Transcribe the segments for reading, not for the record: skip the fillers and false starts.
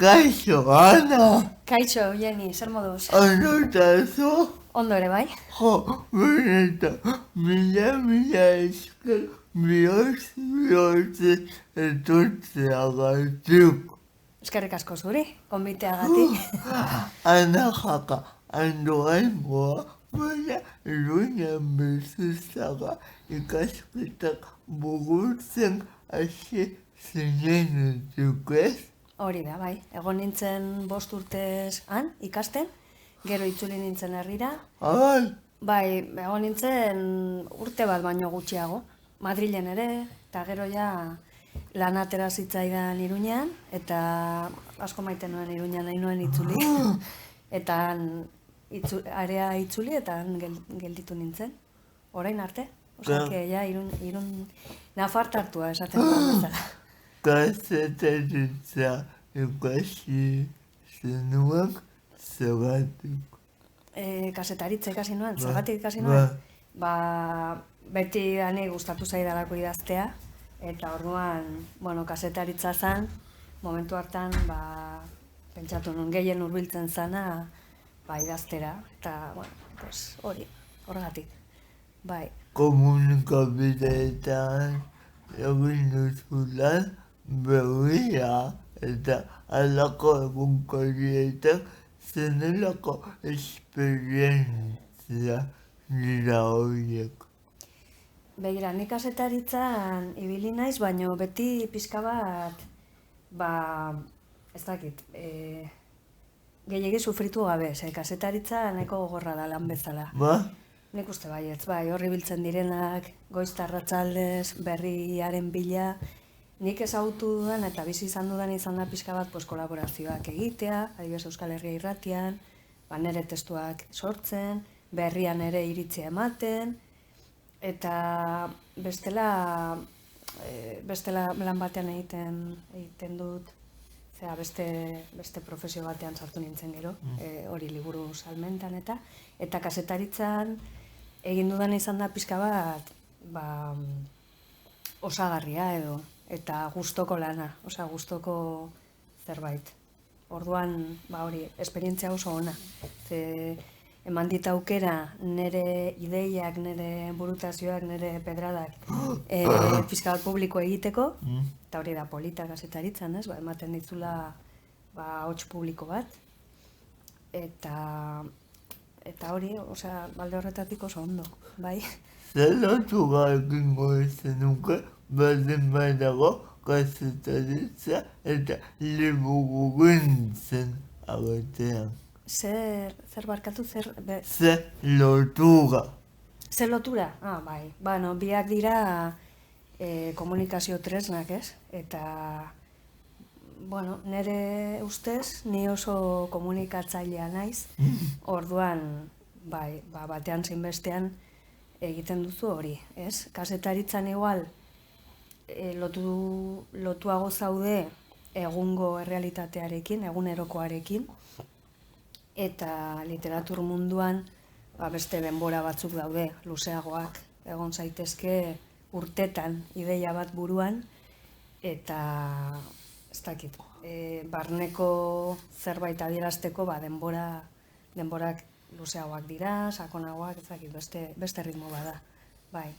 Kaixo, Ana! Kaixo, Jenny, zer moduz? Ondo eta zu? Ondo ere bai? Jo, benetan, mila esker bihotz etortzeagatik. Eskerrik asko zuri, konbiteagatik. Ana jaka, andoaingoa, baina Iruñan bizitzaka ikasketak burutzen hasi zinenetik, ez? Hori da, bai. Egon nintzen 5 urtez han, ikasten, gero itzuli nintzen herrira. Ai, Bai, egon nintzen urte bat baino gutxiago. Madrilen ere, eta gero ja lan atera zitzaidan Iruñan, eta asko maite nuen Iruñan nahi nuen itzuli. Eta area itzuli eta han gelditu nintzen. Orain arte. Osake, ja, irun nafartartua esaten duen bezala. kazetaritza ikasi zenuen zergatik. Kasetaritza ikasi nuen, zergatik ikasi nuen? Beti anei gustatu zaidalako idaztea, eta orduan, kasetaritza zen, momentu hartan, pentsatu nuen gehien hurbiltzen zana, idaztera, eta, horregatik, bai. Komunikabideetan egin duzulan berria eta alako egunkarietan zenelako esperientzia dira horiek. Begira, nik kazetaritzan ibili naiz, baino beti pixka bat, ez dakit, gehiegi sufritu gabe, kazetaritza nahiko gogorra da lan bezala. Nik uste baietz, horri biltzen direnak, goizta arratsaldez, berriaren bila, nik ezagutu dudan eta bizi izan dudan izan da pixka bat kolaborazioak egitea, adibidez Euskal Herria Irratian, nere testuak sortzen, berrian ere iritzia ematen, eta bestela lan batean egiten dut, beste profesio batean sartu nintzen gero, hori liburu salmentan eta kazetaritzan egin dudan izan da pixka bat osagarria edo, eta gustoko lana, gustoko zerbait. Orduan, hori, esperientzia oso ona. Eman dit aukera nire ideiak, nire burutazioak, nire pedradak pixka bat publiko egiteko, eta hori da polita kazetaritzan, ez? Ematen ditzula hots publiko bat, eta hori, balde horretatik oso ondo, bai? Zer lotura egingo zenuke berdin baitago kazetaritza eta liburugintzen artean. Zer barkatu, zer lotura. Zer lotura? Bai. Biak dira komunikazio tresnak, ez? Eta, nire ustez, ni oso komunikatzailea naiz, orduan, batean zein bestean egiten duzu hori, ez? Kazetaritzan igual, lotuago zaude egungo errealitatearekin, egunerokoarekin, eta literatur munduan beste denbora batzuk daude, luzeagoak, egon zaitezke urtetan ideia bat buruan, eta ez dakit, barneko zerbait adierazteko denborak luzeagoak dira, sakonagoak, ez dakit, beste ritmo bada, bai.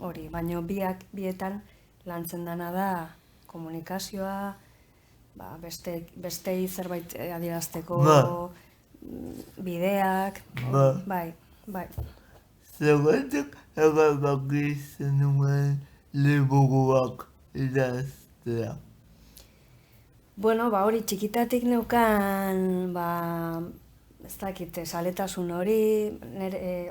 Hori, baina bietan lantzen dana da komunikazioa, bestei zerbait adierazteko bideak, bai. Zergatik erabaki zenuen liburuak idaztea? Hori txikitatik neukan, ez dakit, saletasun hori,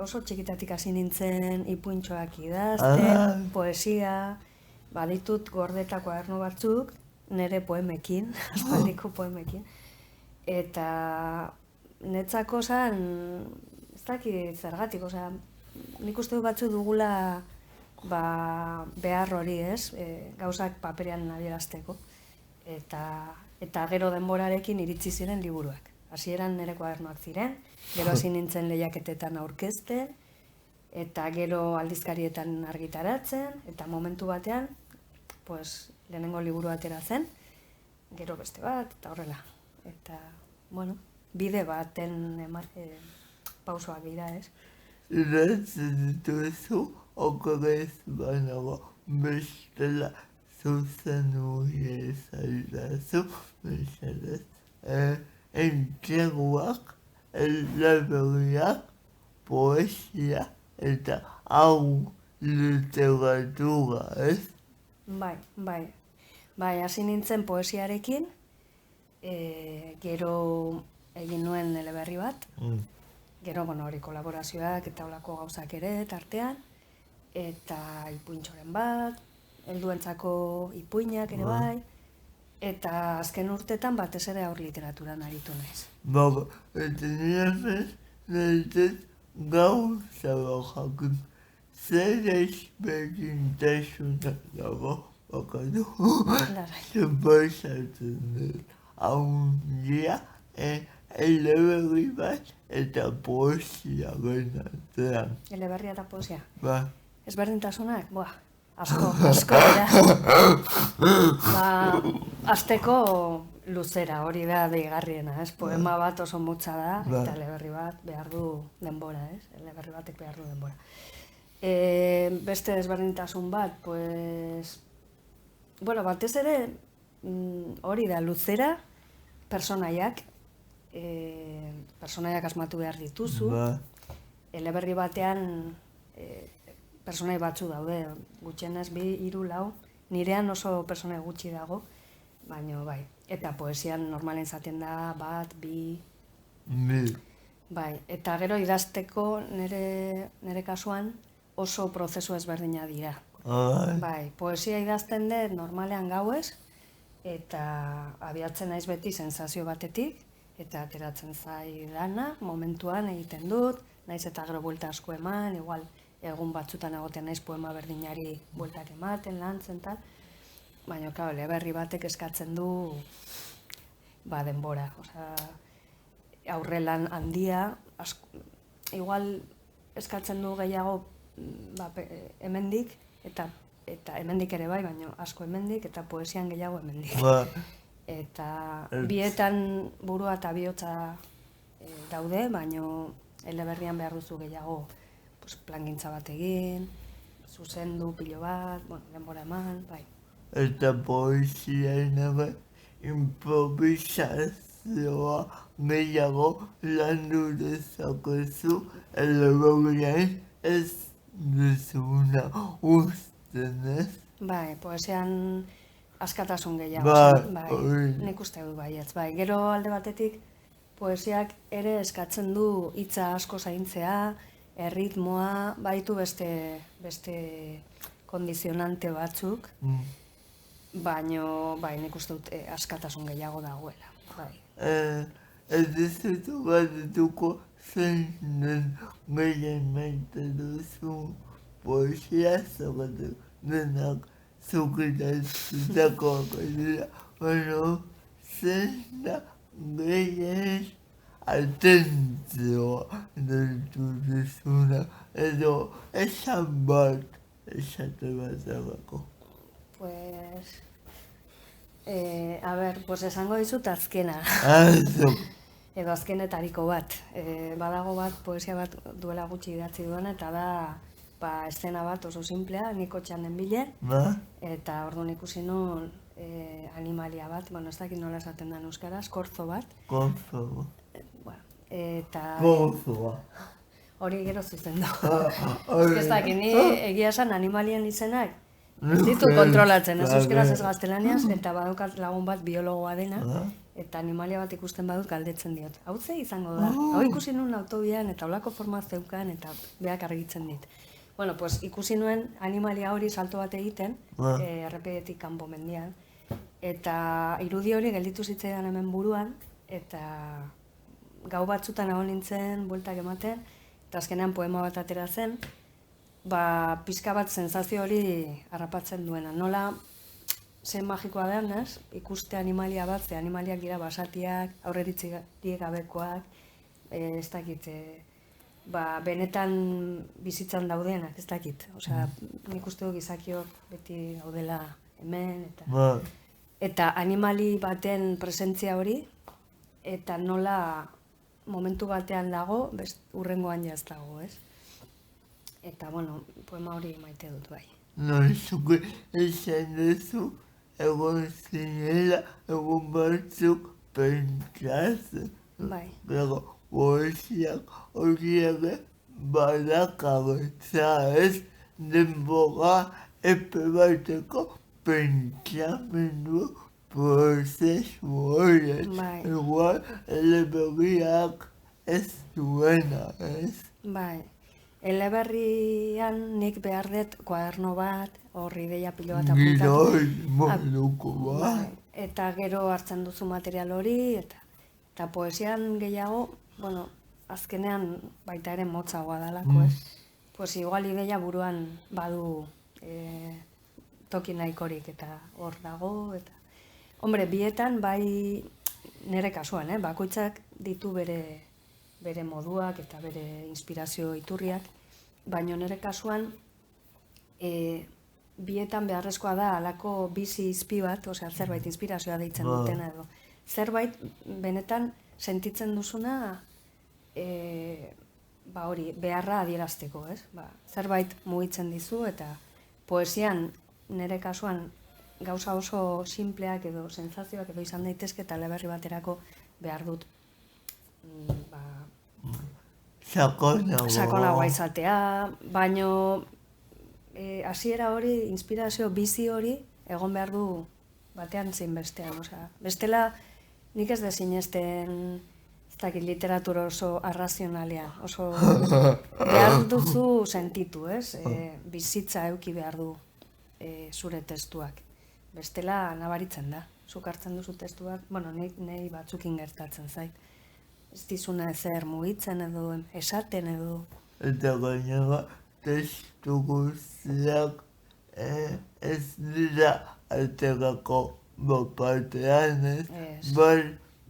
oso txikitatik hasi nintzen ipuintxoak idazten, poesia, baditut gordeta kuaderno batzuk, nire poemekin, aspaldiko poemekin, eta netzako zen, ez dakit zergatik, nik uste dut batzu dugula behar hori, ez, gauzak paperean adierazteko, eta gero denborarekin iritsi ziren liburuak. Hasieran nire kuadernoak ziren, gero hasi nintzen lehiaketetan aurkezten, eta gero aldizkarietan argitaratzen, eta momentu batean, lehenengo liburu atera zen, gero beste bat, eta horrela. Eta, bueno, bide baten pausoak dira, ez? Idatzen dituzu, okerez banago bestela zuzendu ezaidazu, mesedez. Entxeguak, eleberriak, poesia eta hau literatura, ez? Bai, hasi nintzen poesiarekin, gero egin nuen eleberri bat, gero, hori kolaborazioak eta olako gauzak ere tartean, eta ipuintxoren bat, helduentzako ipuinak ere bai, eta azken urtetan batez ere haur literaturan aritu naiz. Eta nire nahitet gauza jakin, zer ezberdintasuna dago, bakatu, zenbazatzen dut, haundia, eleberri bat eta poesia genatzean. Eleberria eta poesia? Ba. Ezberdintasunak? Asko dira. Azteko luzera, hori da deigarriena, ez? Poema bat oso motza da, eta eleberri bat behar du denbora, ez? Eleberri batek behar du denbora. Beste ezberdintasun bat, batez ere, hori da, luzera, personaiak asmatu behar dituzu, eleberri batean personai batzu daude, gutxienez 2, 3, 4, nirean oso personai gutxi dago, baina bai, eta poesian normalen zaten da 1, 2... Bai, eta gero idazteko nire kasuan oso prozesu ezberdina dira. Bai, poesia idazten dut normalean gauez, eta abiatzen naiz beti sensazio batetik, eta ateratzen zai dana, momentuan egiten dut, naiz eta gero buelta asko eman, igual egun batzutan egoten naiz poema berdinari bueltak ematen, lantzen, tal. Baina, eleberri batek eskatzen du denbora. Aurrelan handia, igual eskatzen du gehiago hemendik, eta hemendik ere bai, baina asko hemendik, eta poesian gehiago hemendik. Eta bietan burua eta bihotza daude, baina eleberrian behar duzu gehiago plangintza bat egin, zuzendu pilo bat, denbora eman, bai. Eta poesian ere improvisazioa gehiago landu dezakezu eleberrian ez duzuna usten, ez? Bai, poesian askatasun gehiago, bai, nik uste dut baietz, bai. Gero alde batetik, poesiak ere eskatzen du hitza asko zaintzea, erritmoa, baitu beste kondizionante batzuk, baina nik uste dut askatasun gehiago dagoela. Ez dizutu bat dituko zein den gehien maite duzu poesia zogatuk denak zukitatutakoak dira, baina zein da gehien atentzioa deitu duzuna, edo esan bat esate bat zagako. Esango dizut azkena. Edo azkenetariko bat. Badago bat, poesia bat duela gutxi idatzi duena, eta da eszena bat oso simplea, niko txanden bile, eta orduan ikusi nuen animalia bat, ez dakit nola esaten da euskaraz, korzo bat. Korzo bat. Korzoa. Hori gero zuzen du. Ez dakit, ni egia esan animalien izenak, ez ditu kontrolatzen, ez euskaraz ez gaztelaniaz, eta badukat lagun bat biologoa dena, eta animalia bat ikusten badut galdetzen diot. Hau ze izango da, hau ikusi nuen autobian, eta holako forma zeukan, eta beak argitzen dit. Ikusi nuen animalia hori salto bat egiten, errepidetik kanpo mendian, eta irudi hori gelditu zitzaidan hemen buruan, eta gau batzutan egon nintzen, bueltak ematen, eta azkenean poema bat atera zen, pixka bat sensazio hori harrapatzen duena. Nola, zen magikoa den, ez? Ikuste animalia bat, ze animaliak dira basatiak, aurreritziek gabekoak, ez dakit, benetan bizitzan daudenak, ez dakit. Nik uste du gizakiok beti gaudela hemen, eta... Eta animali baten presentzia hori, eta nola momentu batean dago, urrengoan jaz dago, ez? Eta, bueno, poema hori maite dut, bai. Noizuko esan duzu, egon zinela, egon batzuk pentsatzen. Bai. Gero, poesiak horiek badakabetza ez, denbora epe bateko pentsamendu prozesu horiek. Bai. Igual, eleberriak ez duena, ez? Bai. Eleberrian nik behar dut kuaderno bat, horri ideia pilo bat apuntatu. Gidoi moduko bat. Eta gero hartzen duzu material hori, eta poesian gehiago, bueno, azkenean baita ere motzagoa dalako, ez? Pues igual ideia buruan badu toki nahikorik eta hor dago, eta... Hombre, bietan bai nire kasuan, bakoitzak ditu bere moduak eta bere inspirazio iturriak, baina nire kasuan bietan beharrezkoa da halako bizi izpi bat, osea, zerbait inspirazioa deitzen dutena edo. Zerbait benetan sentitzen duzuna hori, beharra adierazteko, ez? Zerbait mugitzen dizu eta poesian nire kasuan gauza oso simpleak edo sentsazioak edo izan daitezke eta eleberri baterako behar dut sakonagoa izatea, baino hasiera hori, inspirazio bizi hori egon behar du batean zein bestean, osea, bestela nik ez da sinesten ez dakit literatura oso arrazionalean, oso behar duzu sentitu, ez? Bizitza eduki behar du zure testuak. Bestela nabaritzen da, zuk hartzen duzu testuak, bueno, nahi batzukin gertatzen zait. Ez dizuna ezer mugitzen edo esaten edo... Eta gainera testu guztiak ez dira aterako bapatean, ez?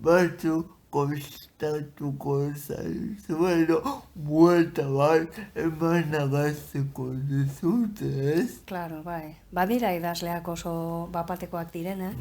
Batzu kostatuko zaizu edo buelta bat emanagaziko dizute, ez? Claro, bai. Badira idazleak oso bapatekoak direna,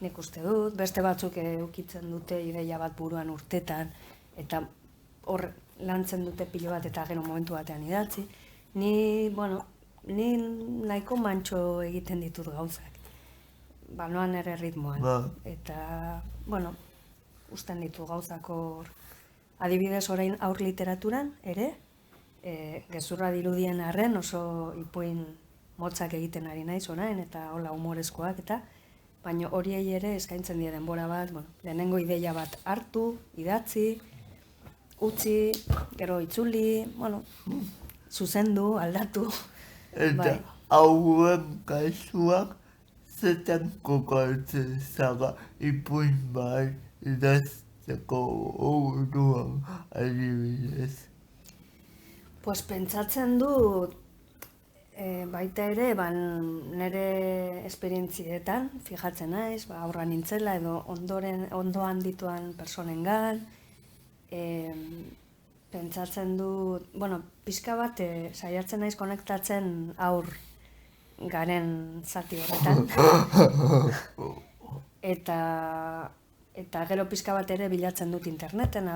nik uste dut, beste batzuk eukitzen dute ideia bat buruan urtetan, eta hor lantzen dute pilo bat eta gero momentu batean idatzi. Ni nahiko mantxo egiten ditut gauzak. Noan ere ritmoan. Eta, usten ditu gauzako adibidez orain aur literaturan ere, gezurra dirudien arren oso ipuin motzak egiten ari naiz orain eta hola humorezkoak eta baina horiei ere eskaintzen die denbora bat, lehenengo ideia bat hartu, idatzi, utzi, gero itzuli, zuzendu, aldatu. Eta hauen kasuak zetan kokatzen zaga ipuin bat idazteko orduan adibidez. Pues pentsatzen dut baita ere, nire esperientzietan, fijatzen naiz, aurra nintzela edo ondoan dituan personengan, pentsatzen dut, pixka bat saiatzen naiz konektatzen aur garen zati horretan. Eta gero pixka bat ere bilatzen dut interneten,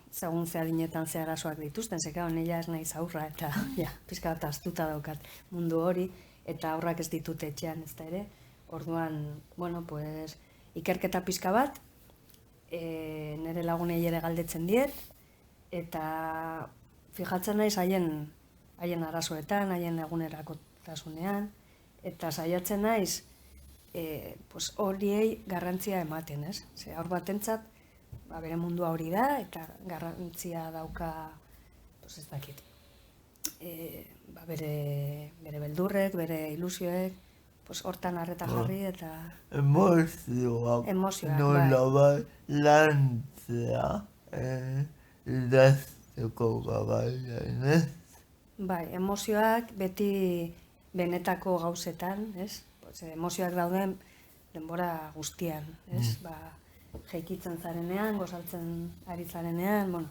segun ze adinetan ze arazoak dituzten, zeka nila ez naiz aurra, eta pixka bat astuta daukat mundu hori, eta aurrak ez ditut etxean ez da ere. Orduan, ikerketa pixka bat, nire lagunei ere galdetzen diet, eta fijatzen naiz haien arazoetan, haien egunerakotasunean, eta saiatzen naiz horiei garrantzia ematen, ez? Ze aur batentzat, bere mundua hori da, eta garrantzia dauka, ez dakit, bere beldurrek, bere ilusioek, hortan arreta jarri eta... Emozioak, nola bat lantzea idazteko gabaian, ez? Bai, emozioak beti benetako gauzetan, ez? Emozioak dauden denbora guztian, ez? Jeikitzen zarenean, gozaltzen ari zarenean,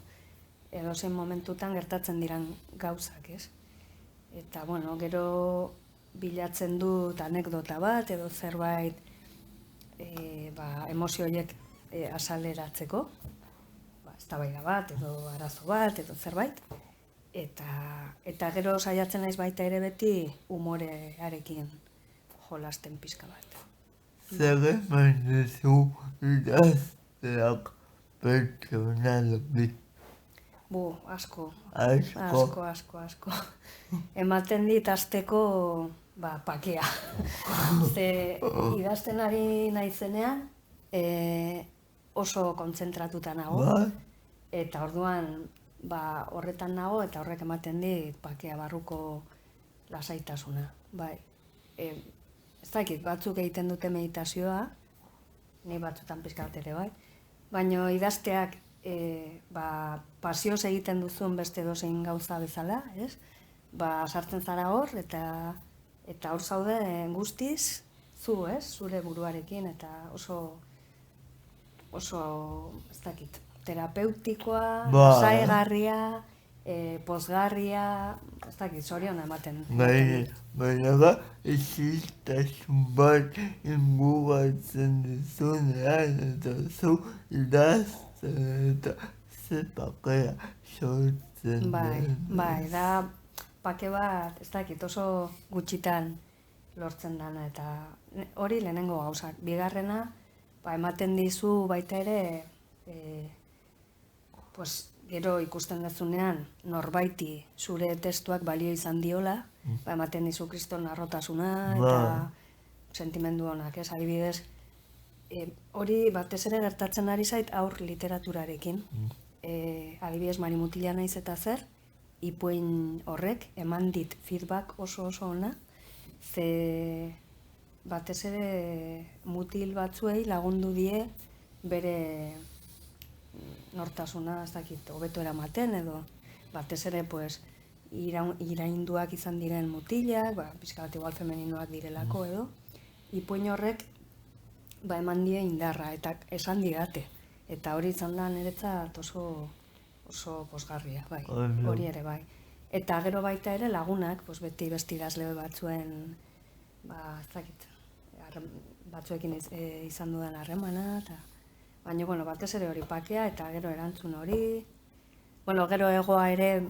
edozein momentutan gertatzen diran gauzak, ez? Eta, gero bilatzen dut anekdota bat, edo zerbait emozio horiek azaleratzeko, eztabaida bat, edo arazo bat, edo zerbait, eta gero saiatzen naiz baita ere beti umorearekin jolasten pizka bat. Zer eman duzu idazteak pertsonalki? Asko. Asko? Asko. Ematen dit azteko pakea. Ze idazten ari naizenean oso kontzentratuta nago. Eta orduan horretan nago eta horrek ematen dit pakea barruko lasaitasuna. Ez dakit, batzuk egiten dute meditazioa, ni batzutan pizka bat ere bai, baina idazteak pasioz egiten duzun beste dozein gauza bezala, ez? Sartzen zara hor eta hor zaude guztiz zu, ez? Zure buruarekin eta oso, ez dakit, terapeutikoa, saigarria, pozgarria, ez dakit, zoriona ematen. Baina isiltasun bat inguratzen duzunean eta zu idazten eta ze pakea sortzen den. Da pake bat, ez dakit, oso gutxitan lortzen dana eta hori lehenengo gauzak. Bigarrena, ematen dizu baita ere, gero ikusten dezunean norbaiti zure testuak balio izan diola, ematen dizu kriston harrotasuna eta sentimendu honak, ez? Adibidez, hori batez ere gertatzen ari zait aur literaturarekin. Adibidez, Marimutila naiz eta zer, ipuin horrek eman dit feedback oso ona, ze batez ere mutil batzuei lagundu die bere nortasuna, ez dakit, hobeto eramaten edo batez ere irainduak izan diren mutilak, pizka bat igual femeninoak direlako edo, ipuin horrek eman die indarra eta esan digate. Eta hori izan da niretzat oso pozgarria, hori ere bai. Eta gero baita ere lagunak, beti beste idazle batzuen, ez dakit, batzuekin izan dudan harremana, baina, batez ere hori pakea eta gero erantzun hori. Gero egoa ere,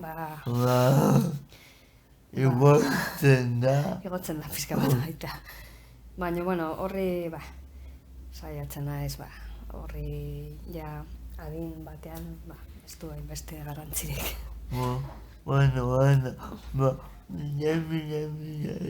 Igotzen da. Igotzen da, pizka bat baita. Baina, horri, saiatzen naiz, horri, adin batean, ez du hainbeste garrantzirik. Mila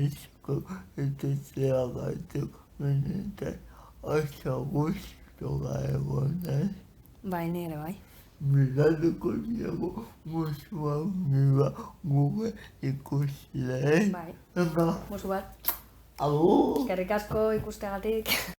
esko eta zeagatik benetan oso gustora egon naiz. Ni ere bai. Bilatuko diago musu handia gure ikusleei. Musu bat. Agur! Eskerrik asko ikusteagatik.